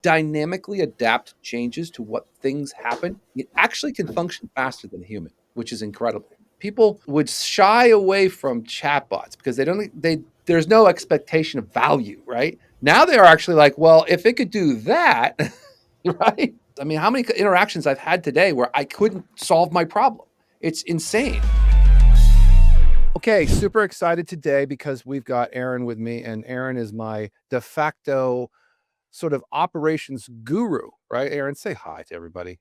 dynamically adapt changes to what things happen, it actually can function faster than a human, which is incredible. People would shy away from chatbots because there's no expectation of value, right? Now they're actually like, well, if it could do that, right? I mean, how many interactions I've had today where I couldn't solve my problem? It's insane. Okay, super excited today because we've got Aaron with me, and Aaron is my de facto sort of operations guru, right? Aaron, say hi to everybody.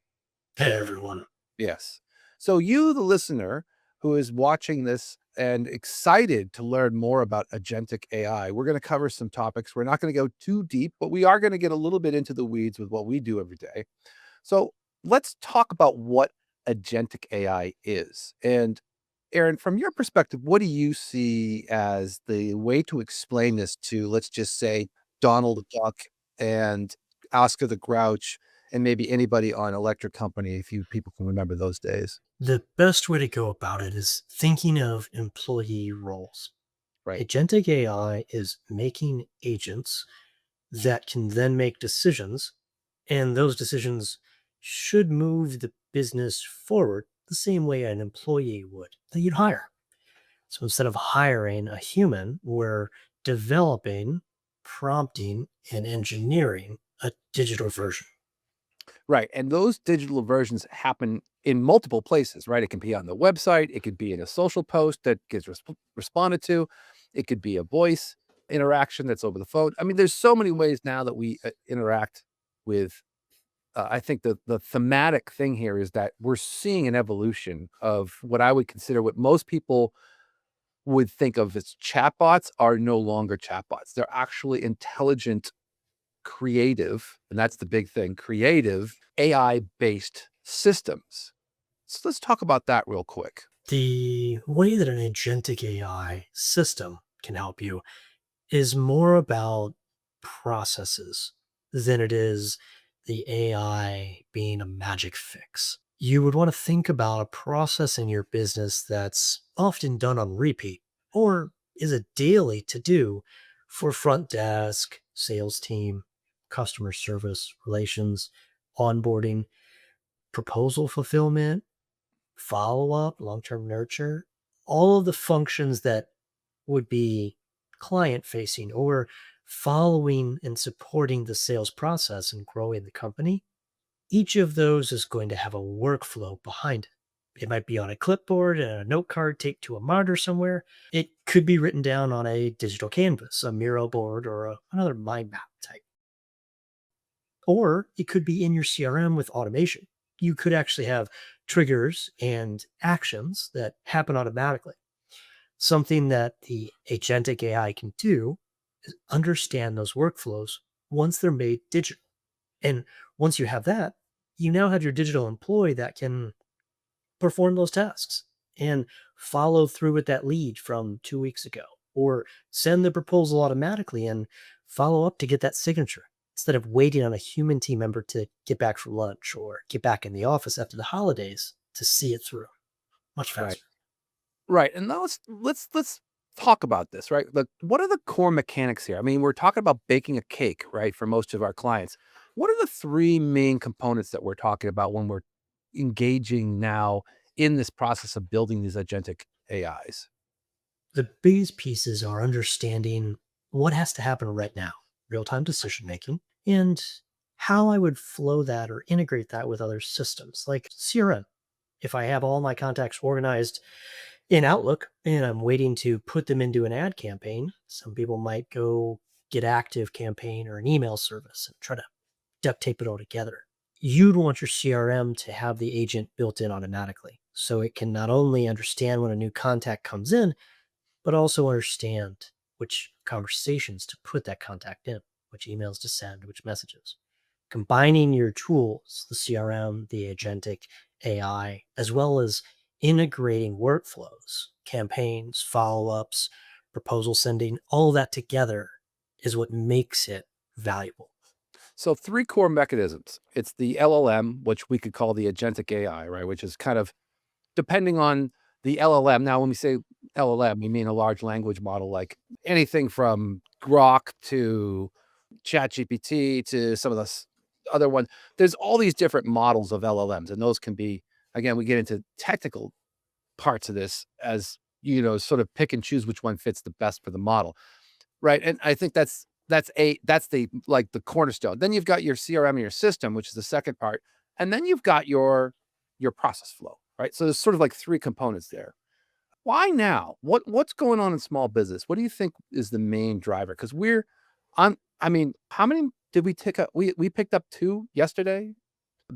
Hey everyone. Yes. So you, the listener who is watching this and excited to learn more about agentic AI, we're going to cover some topics. We're not going to go too deep, but we are going to get a little bit into the weeds with what we do every day. So let's talk about what agentic AI is. And Aaron, from your perspective, what do you see as the way to explain this to, let's just say, Donald Duck and Oscar the Grouch, and maybe anybody on Electric Company, if you people can remember those days? The best way to go about it is thinking of employee roles. Right. Agentic AI is making agents that can then make decisions, and those decisions should move the business forward the same way an employee would that you'd hire. So instead of hiring a human, we're developing, prompting, and engineering a digital version. Right. And those digital versions happen in multiple places, right? It can be on the website, it could be in a social post that gets responded to, it could be a voice interaction that's over the phone. I mean, there's so many ways now that we interact with. I think the thematic thing here is that we're seeing an evolution of what I would consider what most people would think of as chatbots are no longer chatbots. They're actually intelligent, creative, and that's the big thing, creative AI-based systems. So let's talk about that real quick. The way that an agentic AI system can help you is more about processes than it is the AI being a magic fix. You would want to think about a process in your business that's often done on repeat or is a daily to do for front desk, sales team, customer service, relations, onboarding, proposal fulfillment, follow up, long term nurture, all of the functions that would be client facing or following and supporting the sales process and growing the company, each of those is going to have a workflow behind it. It might be on a clipboard and a note card taped to a monitor somewhere. It could be written down on a digital canvas, a Miro board, or another mind map type. Or it could be in your CRM with automation. You could actually have triggers and actions that happen automatically. Something that the agentic AI can do is understand those workflows once they're made digital. And once you have that, you now have your digital employee that can perform those tasks and follow through with that lead from 2 weeks ago, or send the proposal automatically and follow up to get that signature instead of waiting on a human team member to get back from lunch or get back in the office after the holidays to see it through much Right. faster. Right. And now let's talk about this, right? Like, what are the core mechanics here? I mean, we're talking about baking a cake, right? For most of our clients. What are the three main components that we're talking about when we're engaging now in this process of building these agentic AIs? The biggest pieces are understanding what has to happen right now, real time decision making, and how I would flow that or integrate that with other systems like CRM. If I have all my contacts organized in Outlook and I'm waiting to put them into an ad campaign, some people might go get Active Campaign or an email service and try to duct tape it all together. You'd want your CRM to have the agent built in automatically so it can not only understand when a new contact comes in, but also understand which conversations to put that contact in, which emails to send, which messages. Combining your tools, the CRM, the agentic AI, as well as integrating workflows, campaigns, follow ups, proposal sending, all that together is what makes it valuable. So three core mechanisms. It's the LLM, which we could call the agentic AI, right? Which is kind of depending on the LLM. Now, when we say LLM, we mean a large language model, like anything from Grok to ChatGPT to some of the other ones. There's all these different models of LLMs, and those can be, again, we get into technical parts of this as, sort of pick and choose which one fits the best for the model. Right, and I think that's the, like, the cornerstone. Then you've got your CRM and your system, which is the second part, and then you've got your process flow, right? So there's sort of like 3 components there. Why now? What's going on in small business? What do you think is the main driver? Because I mean, how many did we pick up? We picked up 2 yesterday,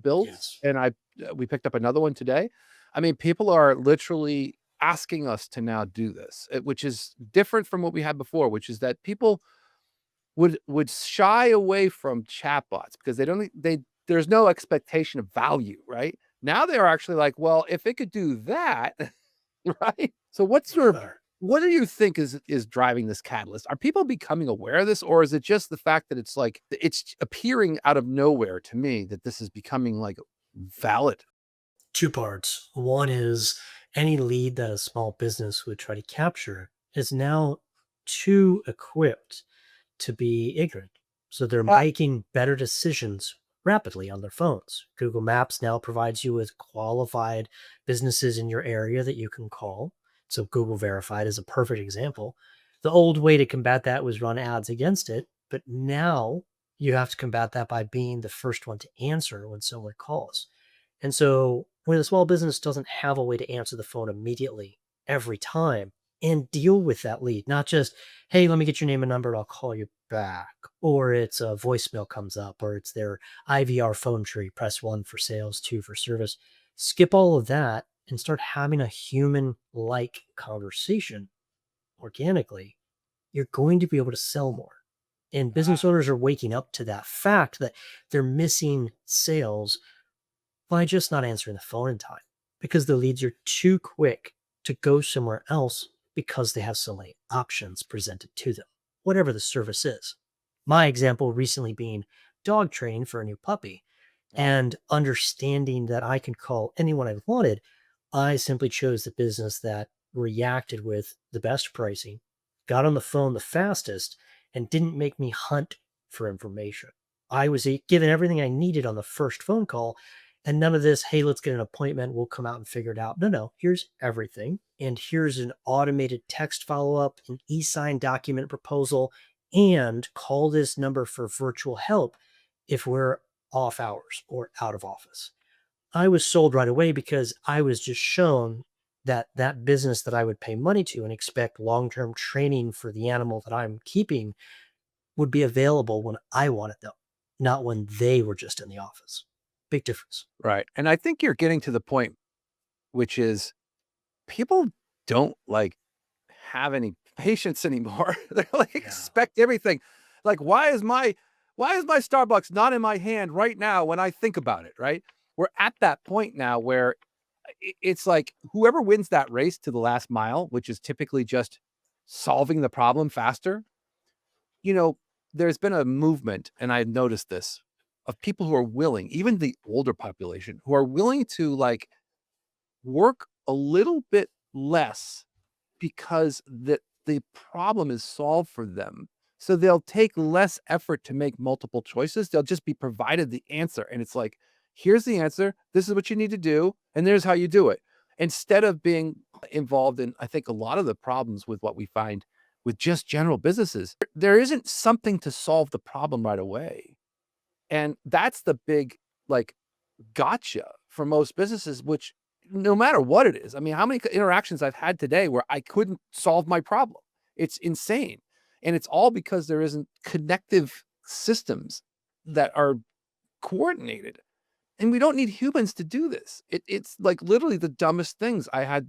builds, Yes. and we picked up another one today. I mean, people are literally asking us to now do this, which is different from what we had before, which is that people would shy away from chatbots because they don't they there's no expectation of value, right? Now they're actually like, well, if it could do that, right? So Much better. what do you think is driving this catalyst? Are people becoming aware of this, or is it just the fact that it's like it's appearing out of nowhere to me that this is becoming like valid? Two parts. One is any lead that a small business would try to capture is now too equipped to be ignorant. So they're Ah, making better decisions rapidly on their phones. Google Maps now provides you with qualified businesses in your area that you can call. So Google Verified is a perfect example. The old way to combat that was run ads against it, but now you have to combat that by being the first one to answer when someone calls. And so when a small business doesn't have a way to answer the phone immediately every time and deal with that lead, not just, hey, let me get your name and number, I'll call you back. Or it's a voicemail comes up, or it's their IVR phone tree, press 1 for sales, 2 for service. Skip all of that and start having a human like conversation organically. You're going to be able to sell more. And business owners are waking up to that fact that they're missing sales by just not answering the phone in time because the leads are too quick to go somewhere else because they have so many options presented to them, whatever the service is. My example recently being dog training for a new puppy and understanding that I can call anyone I wanted. I simply chose the business that reacted with the best pricing, got on the phone the fastest, and didn't make me hunt for information. I was given everything I needed on the first phone call, and none of this, hey, let's get an appointment, we'll come out and figure it out. No, no, here's everything. And here's an automated text follow up, an e sign document proposal, and call this number for virtual help if we're off hours or out of office. I was sold right away because I was just shown that that business that I would pay money to and expect long-term training for the animal that I'm keeping would be available when I wanted them, not when they were just in the office. Big difference. right. And I think you're getting to the point, which is people don't like have any patience anymore. They're like Yeah. expect everything. Like, why is my Starbucks not in my hand right now when I think about it, right? We're at that point now where it's like whoever wins that race to the last mile, which is typically just solving the problem faster, you know, there's been a movement, and I've noticed this, of people who are willing, even the older population, who are willing to like work a little bit less because the problem is solved for them. So they'll take less effort to make multiple choices. They'll just be provided the answer. And it's like, here's the answer. This is what you need to do. And there's how you do it. Instead of being involved in, I think, a lot of the problems with what we find with just general businesses, there isn't something to solve the problem right away. And that's the big, like, gotcha for most businesses, which no matter what it is, I mean, how many interactions I've had today where I couldn't solve my problem? It's insane. And it's all because there isn't connective systems that are coordinated. And we don't need humans to do this. It's like literally the dumbest things. I had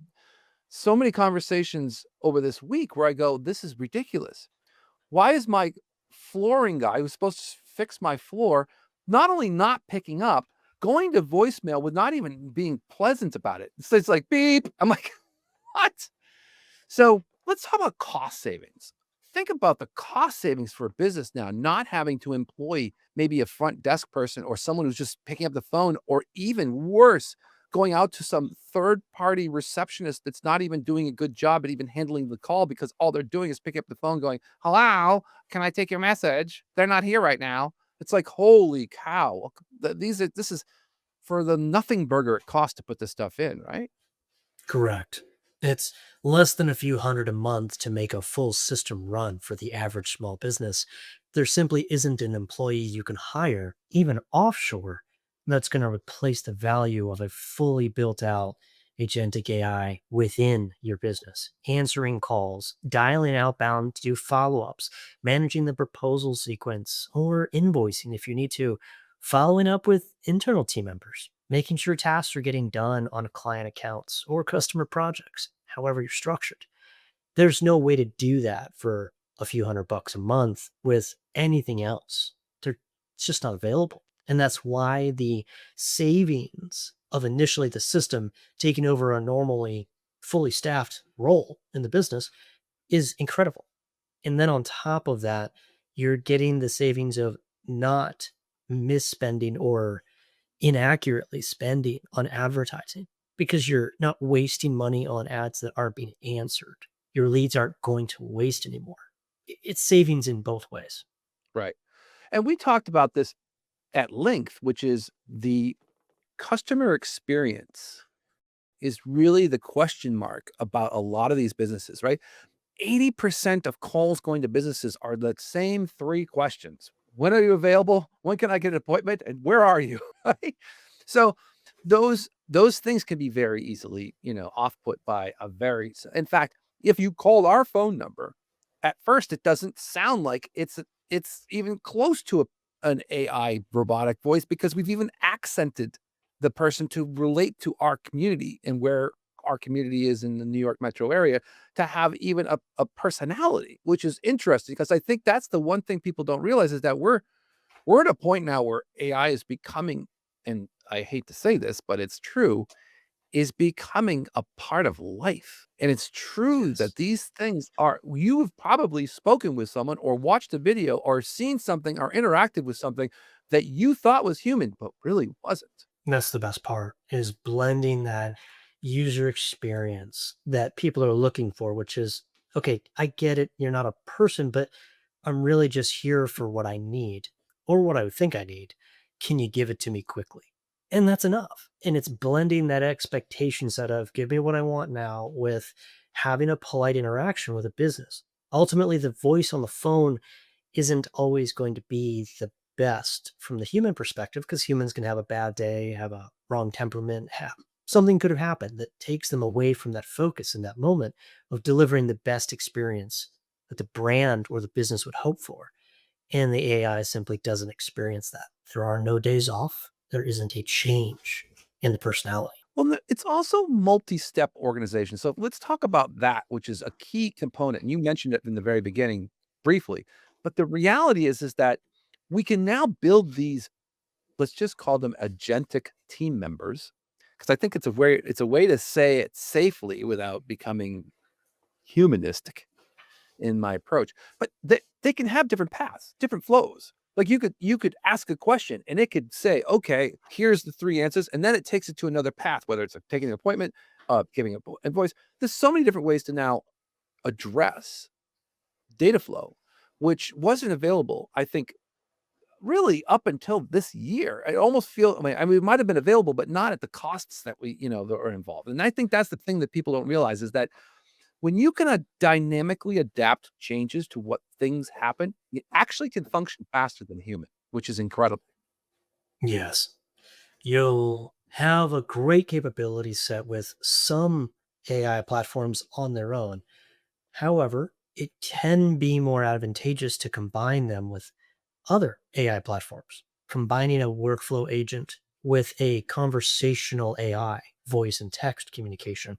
so many conversations over this week where I go, this is ridiculous. Why is my flooring guy who's supposed to fix my floor not only not picking up, going to voicemail with not even being pleasant about it? So it's like beep. I'm like, what? So let's talk about cost savings. Think about the cost savings for a business now, not having to employ maybe a front desk person or someone who's just picking up the phone, or even worse, going out to some third party receptionist that's not even doing a good job at even handling the call because all they're doing is picking up the phone going, "Hello, can I take your message? They're not here right now." It's like, holy cow. This is for the nothing burger it costs to put this stuff in, right? Correct. It's less than a few hundred a month to make a full system run for the average small business. There simply isn't an employee you can hire, even offshore, that's going to replace the value of a fully built out agentic AI within your business. Answering calls, dialing outbound to do follow ups, managing the proposal sequence, or invoicing if you need to, following up with internal team members, making sure tasks are getting done on client accounts or customer projects, however you're structured. There's no way to do that for a few $100 a month with anything else. It's just not available. And that's why the savings of initially the system taking over a normally fully staffed role in the business is incredible. And then on top of that, you're getting the savings of not misspending or inaccurately spending on advertising because you're not wasting money on ads that aren't being answered. Your leads aren't going to waste anymore. It's savings in both ways. Right. And we talked about this at length, which is the customer experience is really the question mark about a lot of these businesses, right? 80% of calls going to businesses are the same 3 questions. When are you available? When can I get an appointment? And where are you? Right? So those things can be very easily, off put by a very in fact, if you call our phone number, at first it doesn't sound like it's even close to an AI robotic voice because we've even accented the person to relate to our community and where our community is in the New York metro area to have even a personality, which is interesting because I think that's the one thing people don't realize is that we're at a point now where AI is becoming, and I hate to say this, but it's true, is becoming a part of life. And it's true Yes. that these things are, you have probably spoken with someone or watched a video or seen something or interacted with something that you thought was human, but really wasn't. That's the best part is blending that user experience that people are looking for, which is, okay, I get it. You're not a person, but I'm really just here for what I need or what I would think I need. Can you give it to me quickly? And that's enough. And it's blending that expectation set of give me what I want now with having a polite interaction with a business. Ultimately, the voice on the phone isn't always going to be the best from the human perspective because humans can have a bad day, have a wrong temperament, something could have happened that takes them away from that focus in that moment of delivering the best experience that the brand or the business would hope for. And the AI simply doesn't experience that. There are no days off. There isn't a change in the personality. Well, it's also multi-step organization. So let's talk about that, which is a key component. And you mentioned it in the very beginning briefly. But the reality is that we can now build these, let's just call them agentic team members, because I think it's a way to say it safely without becoming humanistic in my approach. But they can have different paths, different flows. Like you could ask a question and it could say, okay, here's the 3 answers, and then it takes it to another path, whether it's taking an appointment, giving a voice. There's so many different ways to now address data flow, which wasn't available, I think, really up until this year. I almost feel, I mean, it might have been available, but not at the costs that that are involved. And I think that's the thing that people don't realize is that when you can dynamically adapt changes to what things happen, it actually can function faster than human, which is incredible. Yes. You'll have a great capability set with some AI platforms on their own. However, it can be more advantageous to combine them with other AI platforms, combining a workflow agent with a conversational AI, voice and text communication,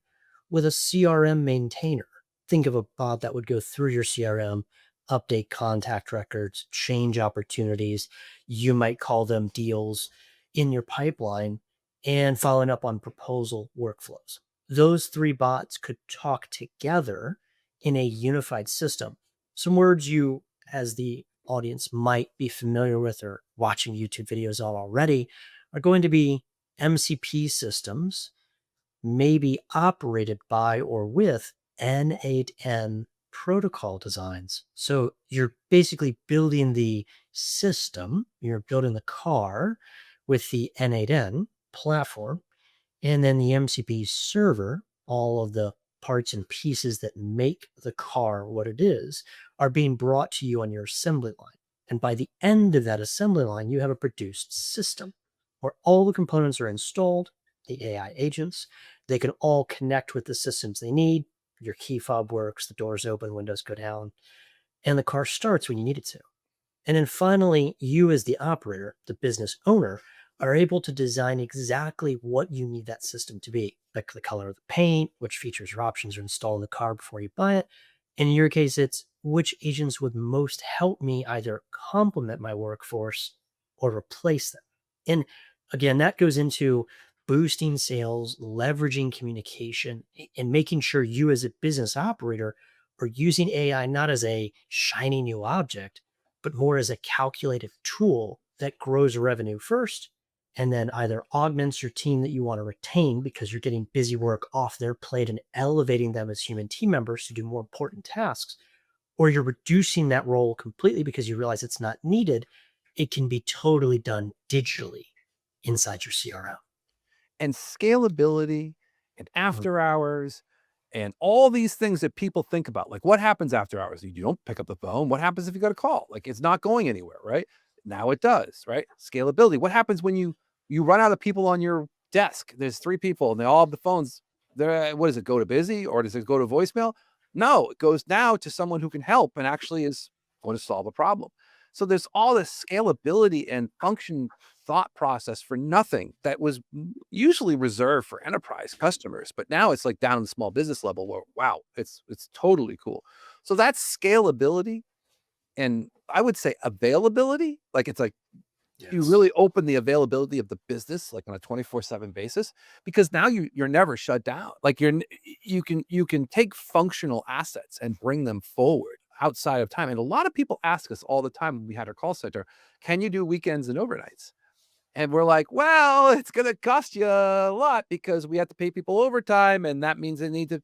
with a CRM maintainer. Think of a bot that would go through your CRM, update contact records, change opportunities. You might call them deals in your pipeline and following up on proposal workflows. Those 3 bots could talk together in a unified system. Some words you, as the audience, might be familiar with or watching YouTube videos on already are going to be MCP systems may be operated by or with N8N protocol designs. So you're basically building the system, you're building the car with the N8N platform, and then the MCP server, all of the parts and pieces that make the car what it is, are being brought to you on your assembly line. And by the end of that assembly line, you have a produced system where all the components are installed, the AI agents, they can all connect with the systems they need. Your key fob works, the doors open, windows go down, and the car starts when you need it to. And then finally, you as the operator, the business owner, are able to design exactly what you need that system to be, like the color of the paint, which features or options are installed in the car before you buy it. In your case, it's which agents would most help me either complement my workforce or replace them. And again, that goes into boosting sales, leveraging communication, and making sure you as a business operator are using AI not as a shiny new object, but more as a calculated tool that grows revenue first and then either augments your team that you want to retain because you're getting busy work off their plate and elevating them as human team members to do more important tasks, or you're reducing that role completely because you realize it's not needed. It can be totally done digitally inside your CRM. And scalability and Mhm. after hours and all these things that people think about. Like, what happens after hours? You don't pick up the phone. What happens if you got a call? Like, it's not going anywhere, right? Now it does, right? Scalability. What happens when you run out of people on your desk? There's 3 people and they all have the phones. There, what does it go to busy or does it go to voicemail? No, it goes now to someone who can help and actually is going to solve a problem. So there's all this scalability and function thought process for nothing that was usually reserved for enterprise customers, but now it's like down in the small business level where wow, it's totally cool. So that's scalability and I would say availability. Like it's like you Yes. really open the availability of the business like on a 24/7 basis because now you're never shut down. Like you can take functional assets and bring them forward outside of time. And a lot of people ask us all the time when we had our call center, can you do weekends and overnights? And we're like, well, it's going to cost you a lot because we have to pay people overtime. And that means they need to.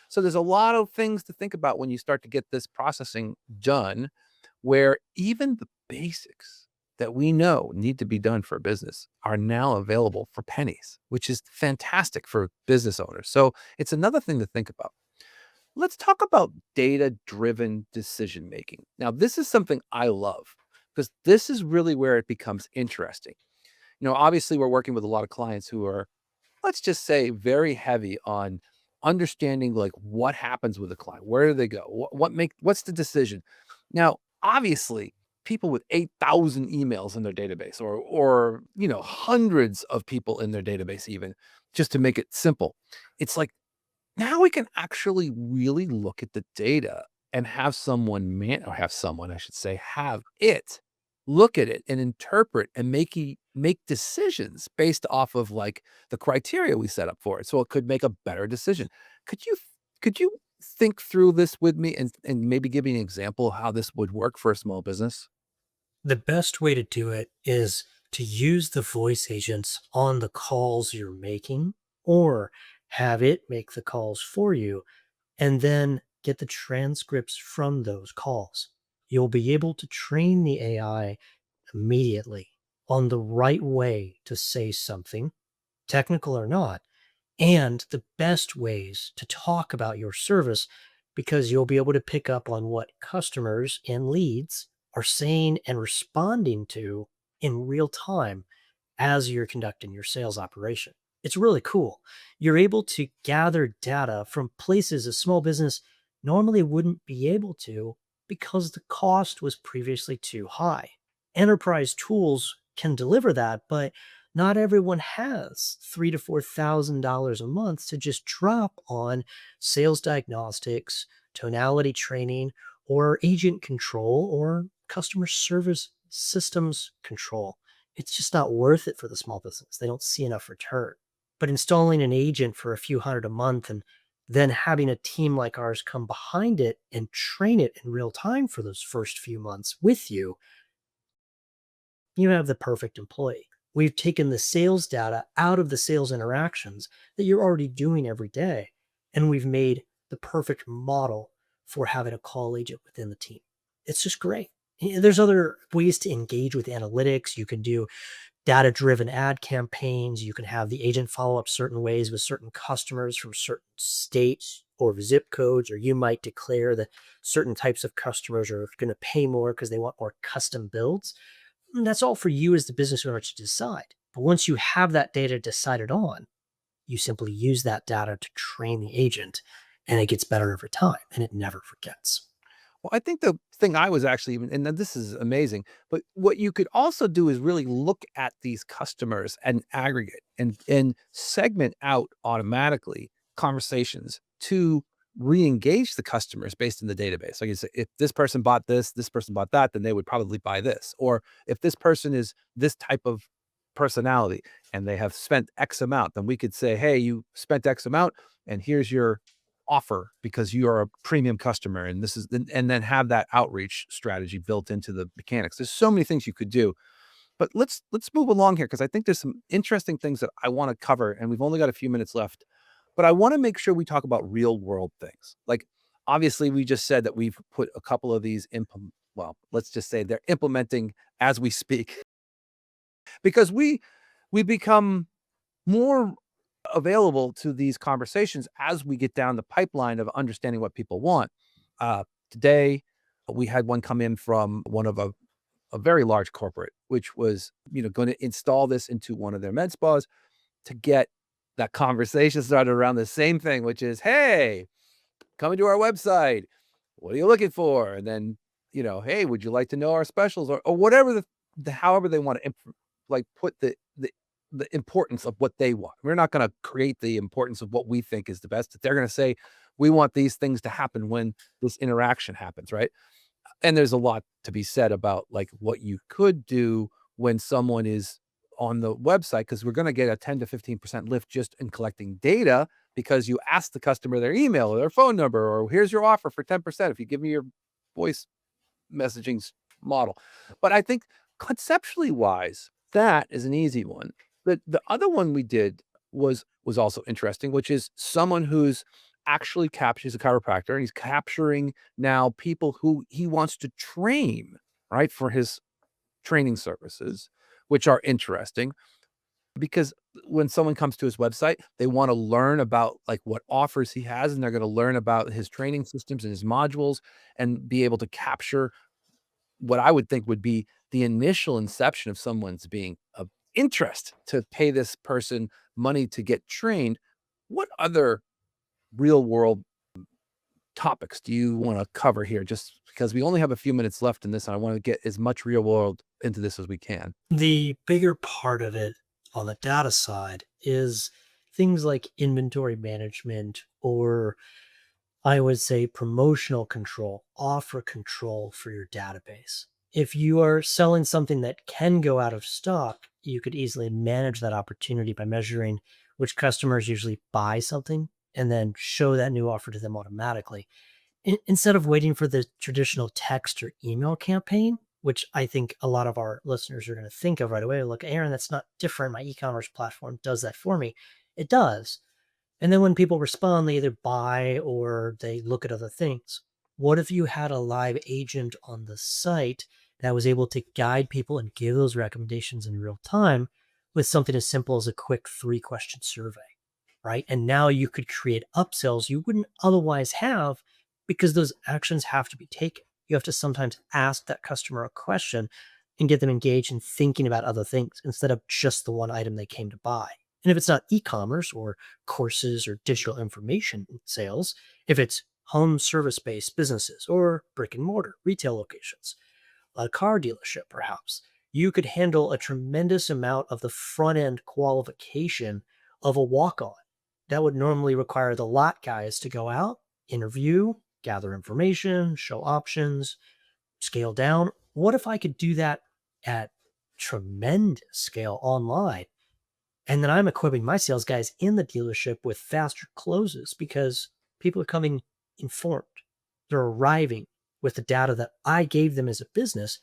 So there's a lot of things to think about when you start to get this processing done, where even the basics that we know need to be done for a business are now available for pennies, which is fantastic for business owners. So it's another thing to think about. Let's talk about data driven decision making. Now, this is something I love because this is really where it becomes interesting. Obviously, we're working with a lot of clients who are, let's just say, very heavy on understanding like what happens with a client. Where do they go? What's the decision? Now, obviously, people with 8,000 emails in their database or hundreds of people in their database even just to make it simple. It's like now we can actually really look at the data and have someone or have someone, I should say, have it look at it and interpret and make decisions based off of like the criteria we set up for it. So it could make a better decision. Could you think through this with me and maybe give me an example of how this would work for a small business? The best way to do it is to use the voice agents on the calls you're making or have it make the calls for you and then get the transcripts from those calls. You'll be able to train the AI immediately on the right way to say something, technical or not, and the best ways to talk about your service because you'll be able to pick up on what customers and leads are saying and responding to in real time as you're conducting your sales operation. It's really cool. You're able to gather data from places a small business normally wouldn't be able to because the cost was previously too high. Enterprise tools can deliver that, but not everyone has $3,000 to $4,000 a month to just drop on sales diagnostics, tonality training, or agent control, or customer service systems control. It's just not worth it for the small business. They don't see enough return. But installing an agent for a few hundred a month and then having a team like ours come behind it and train it in real time for those first few months with you, you have the perfect employee. We've taken the sales data out of the sales interactions that you're already doing every day, and we've made the perfect model for having a call agent within the team. It's just great. There's other ways to engage with analytics. You can do data driven ad campaigns. You can have the agent follow up certain ways with certain customers from certain states or zip codes, or you might declare that certain types of customers are going to pay more because they want more custom builds. And that's all for you as the business owner to decide. But once you have that data decided on, you simply use that data to train the agent, and it gets better over time and it never forgets. Well, I think the thing I was actually and then this is amazing, but what you could also do is really look at these customers and aggregate and segment out automatically conversations to re-engage the customers based in the database. Like you say, if this person bought this person bought that, then they would probably buy this. Or if this person is this type of personality and they have spent X amount, then we could say, hey, you spent X amount, and here's your offer because you are a premium customer, and this is and then have that outreach strategy built into the mechanics. There's so many things you could do, but let's move along here because I think there's some interesting things that I want to cover, and we've only got a few minutes left. But I want to make sure we talk about real world things. Like obviously, we just said that we've put a couple of these well, let's just say they're implementing as we speak because we become more available to these conversations as we get down the pipeline of understanding what people want. Today, we had one come in from one of a very large corporate, which was, going to install this into one of their med spas to get that conversation started around the same thing, which is, hey, coming to our website. What are you looking for? And then, hey, would you like to know our specials or whatever however they want to like put the importance of what they want. We're not going to create the importance of what we think is the best. They're going to say, we want these things to happen when this interaction happens, right? And there's a lot to be said about like what you could do when someone is on the website, because we're going to get a 10 to 15% lift just in collecting data because you ask the customer their email or their phone number, or here's your offer for 10% if you give me your voice messaging model. But I think conceptually wise, that is an easy one. The other one we did was also interesting, which is someone who's actually captures a chiropractor and he's capturing now people who he wants to train, right, for his training services, which are interesting because when someone comes to his website, they want to learn about like what offers he has, and they're going to learn about his training systems and his modules and be able to capture what I would think would be the initial inception of someone's being of interest to pay this person money to get trained. What other real world topics do you want to cover here? Just because we only have a few minutes left in this, and I want to get as much real world into this as we can. The bigger part of it on the data side is things like inventory management, or I would say promotional control, offer control for your database. If you are selling something that can go out of stock, you could easily manage that opportunity by measuring which customers usually buy something and then show that new offer to them automatically. Instead of waiting for the traditional text or email campaign, which I think a lot of our listeners are going to think of right away. Look, Aaron, that's not different. My e-commerce platform does that for me. It does. And then when people respond, they either buy or they look at other things. What if you had a live agent on the site that was able to guide people and give those recommendations in real time with something as simple as a quick 3-question survey, right? And now you could create upsells you wouldn't otherwise have because those actions have to be taken. You have to sometimes ask that customer a question and get them engaged in thinking about other things instead of just the one item they came to buy. And if it's not e-commerce or courses or digital information sales, if it's home service based businesses or brick and mortar retail locations, a car dealership perhaps, you could handle a tremendous amount of the front end qualification of a walk on. That would normally require the lot guys to go out, interview, gather information, show options, scale down. What if I could do that at tremendous scale online? And then I'm equipping my sales guys in the dealership with faster closes because people are coming informed. They're arriving with the data that I gave them as a business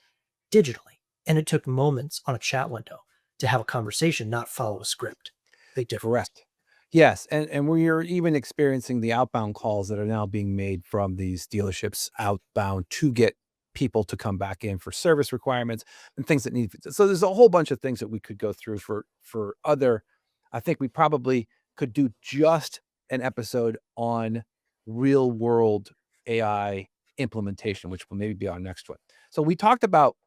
digitally. And it took moments on a chat window to have a conversation, not follow a script. Big difference. Correct. Yes, and we're even experiencing the outbound calls that are now being made from these dealerships outbound to get people to come back in for service requirements and things that need, so there's a whole bunch of things that we could go through for other. I think we probably could do just an episode on real world AI implementation, which will maybe be our next one. So we talked about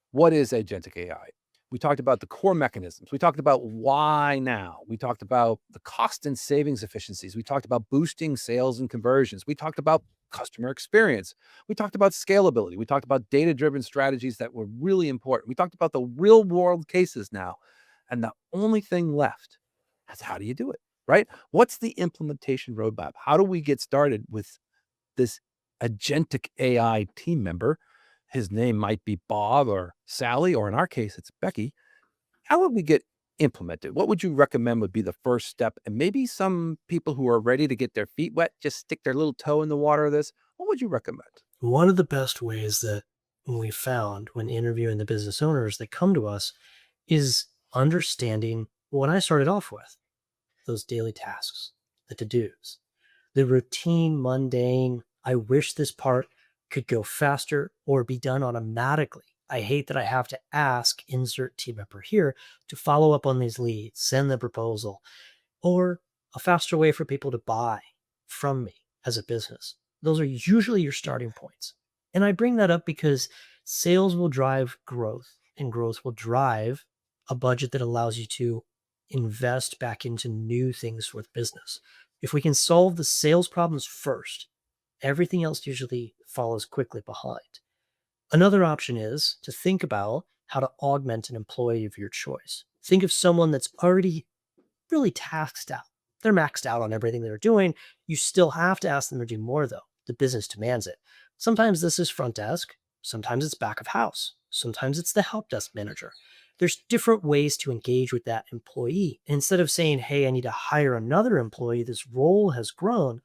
what is agentic AI? We talked about the core mechanisms. We talked about why now. We talked about the cost and savings efficiencies. We talked about boosting sales and conversions. We talked about customer experience. We talked about scalability. We talked about data driven strategies that were really important. We talked about the real world cases now. And the only thing left is how do you do it? Right? What's the implementation roadmap? How do we get started with this agentic AI team member? His name might be Bob or Sally, or in our case, it's Becky. How would we get implemented? What would you recommend would be the first step? And maybe some people who are ready to get their feet wet, just stick their little toe in the water of this. What would you recommend? One of the best ways that we found when interviewing the business owners that come to us is understanding what I started off with, those daily tasks, the to dos, the routine, mundane. I wish this part could go faster or be done automatically. I hate that I have to ask insert team member here to follow up on these leads, send the proposal, or a faster way for people to buy from me as a business. Those are usually your starting points. And I bring that up because sales will drive growth, and growth will drive a budget that allows you to invest back into new things with business. If we can solve the sales problems first, everything else usually follows quickly behind. Another option is to think about how to augment an employee of your choice. Think of someone that's already really taxed out. They're maxed out on everything they're doing. You still have to ask them to do more, though. The business demands it. Sometimes this is front desk, sometimes it's back of house, sometimes it's the help desk manager. There's different ways to engage with that employee. Instead of saying, hey, I need to hire another employee, this role has grown.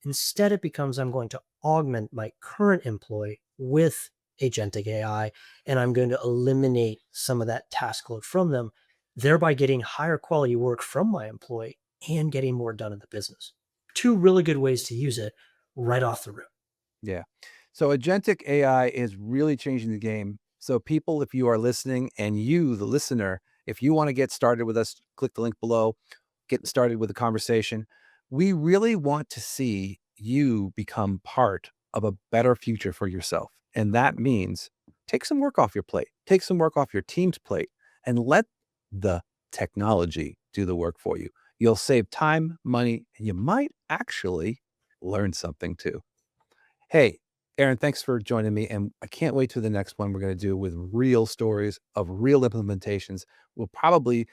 Instead, it becomes I'm going to augment my current employee with agentic AI, and I'm going to eliminate some of that task load from them, thereby getting higher quality work from my employee and getting more done in the business. Two really good ways to use it right off the rip. Yeah. So agentic AI is really changing the game. So people, if you are listening and you, the listener, if you want to get started with us, click the link below, get started with the conversation. We really want to see you become part of a better future for yourself. And that means take some work off your plate, take some work off your team's plate, and let the technology do the work for you. You'll save time, money, and you might actually learn something too. Hey, Aaron, thanks for joining me. And I can't wait to the next one we're going to do with real stories of real implementations. We'll probably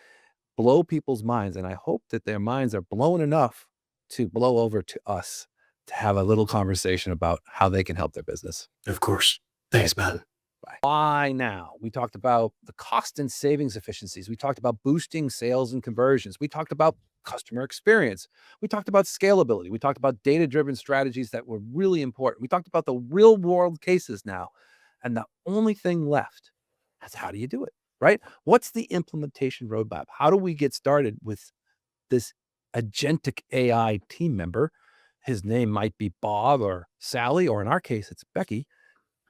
blow people's minds. And I hope that their minds are blown enough to blow over to us to have a little conversation about how they can help their business. Of course. Thanks. Thanks, Matt. Bye. Why now? We talked about the cost and savings efficiencies. We talked about boosting sales and conversions. We talked about customer experience. We talked about scalability. We talked about data driven strategies that were really important. We talked about the real world cases now. And the only thing left is how do you do it? Right? What's the implementation roadmap? How do we get started with this agentic AI team member? His name might be Bob or Sally, or in our case, it's Becky.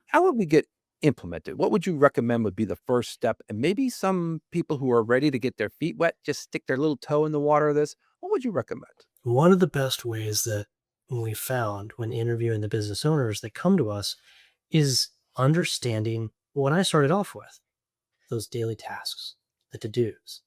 How would we get implemented? What would you recommend would be the first step? And maybe some people who are ready to get their feet wet, just stick their little toe in the water of this. What would you recommend? One of the best ways that we found when interviewing the business owners that come to us is understanding what I started off with, those daily tasks, the to dos,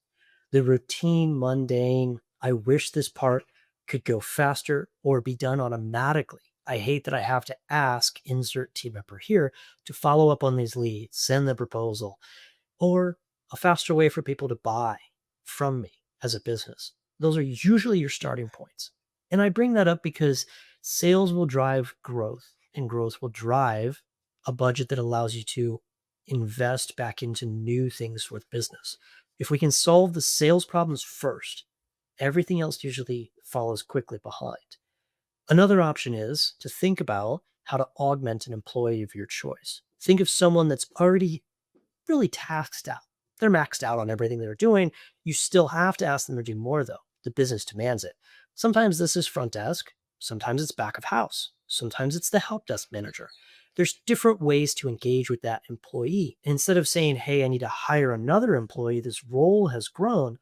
the routine, mundane. I wish this part could go faster or be done automatically. I hate that I have to ask insert team member here to follow up on these leads, send the proposal, or a faster way for people to buy from me as a business. Those are usually your starting points. And I bring that up because sales will drive growth, and growth will drive a budget that allows you to invest back into new things with business. If we can solve the sales problems first, everything else usually follows quickly behind. Another option is to think about how to augment an employee of your choice. Think of someone that's already really taxed out. they're maxed out on everything they're doing. You still have to ask them to do more, though. The business demands it. Sometimes this is front desk, sometimes it's back of house, sometimes it's the help desk manager. There's different ways to engage with that employee. Instead of saying, hey, I need to hire another employee, this role has grown.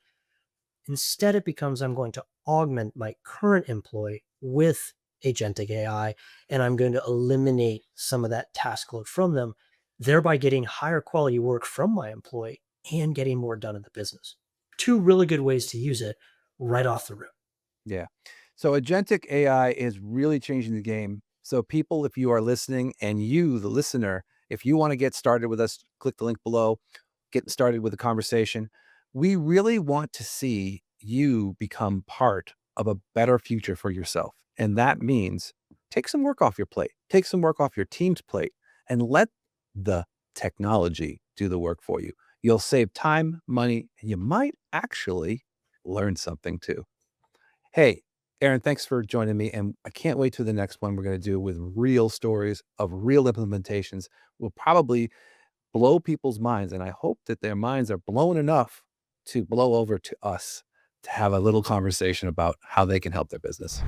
Instead, it becomes I'm going to augment my current employee with agentic AI, and I'm going to eliminate some of that task load from them, thereby getting higher quality work from my employee and getting more done in the business. Two really good ways to use it right off the rip. Yeah. So agentic AI is really changing the game. So people, if you are listening and you, the listener, if you want to get started with us, click the link below, get started with the conversation. We really want to see you become part of a better future for yourself. And that means take some work off your plate, take some work off your team's plate, and let the technology do the work for you. You'll save time, money, and you might actually learn something too. Hey, Aaron, thanks for joining me. And I can't wait to the next one we're going to do with real stories of real implementations. We'll probably blow people's minds. And I hope that their minds are blown enough to blow over to us to have a little conversation about how they can help their business.